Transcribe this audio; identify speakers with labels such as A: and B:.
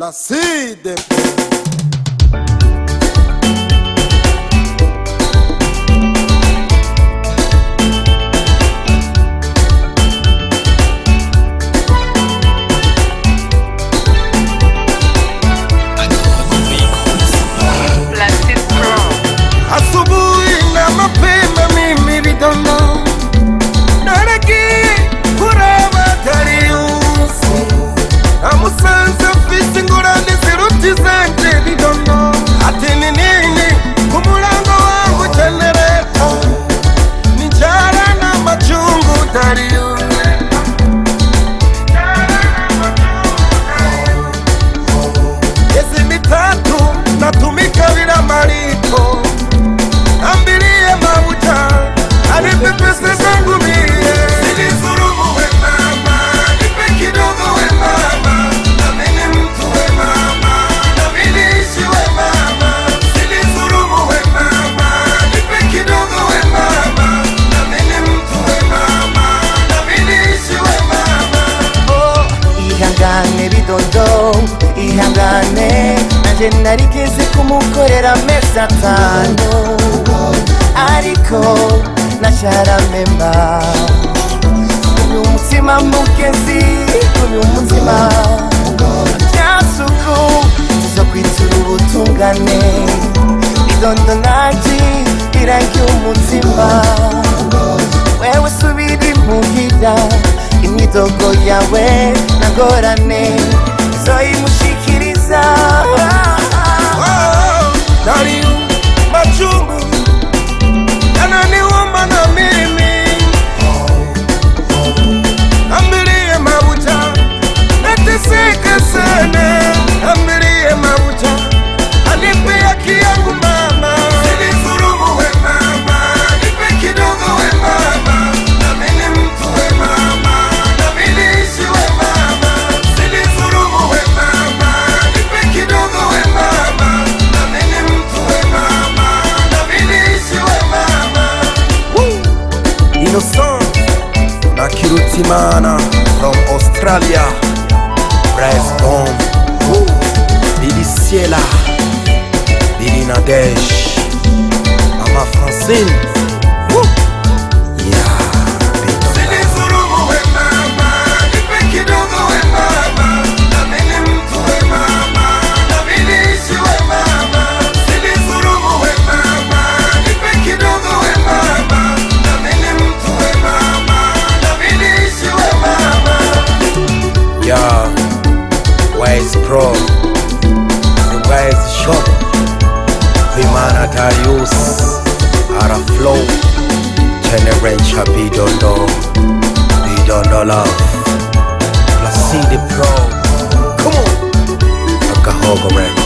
A: Placide. Asubuhi na mapema mimi vidono nareki kuraba Dariusi amusanze fisi ngurane ziruti zanje vidono ati ni nini kumulango wangu genereka nijara na machungu Dariusi yezi mitatu natumika bila malipo ambilie mabuta anipe pesa zangu mie zilizurumu we mama nipe kidogo we mama na mini mtu we mama na mini ishi we mama zilizurumu we mama nipe kidogo we mama na mini mtu we mama na mini ishi we mama.
B: Oh, ihangane bidondo ihangane nanje narigeze kumukorera amezi 5 ariko nasharamemba uyu mutima mugezi uyu mutima byasuku tuzokwitura ubutungane bidondo naji irangi umutima wewe subiri muhira imyidogo yawe nagorane zoyimushikiriza
A: Dariu machungu yananiuma na mimi ambilie mabuta nateseka sana ambilie mabuta anipe haki yangu mama zilizurumu we mama nipe kidogo we mama na mini mtu we mama na mini ishi we mama zilizurumu we mama nipe kidogo we mama na mini mtu we mama na mini ishi we mama. Innocent na Kirutimana from Australia, Bryce Bomb, Didi Ciela, Didi Nadesh, Mama Francine. Yeah, zilizurumu we mama, nipe kidogo we mama, na mini mtu we mama, na mini ishi we mama. Zilizurumu we mama, nipe kidogo we mama, na mini mtu we mama, na mini ishi we mama. Yeah, Wise Pro, the Wise Shop, Vimana Darius, Ara Flow, Generation Bidondo Love, Placide Pro. Come on, Akahogo Records.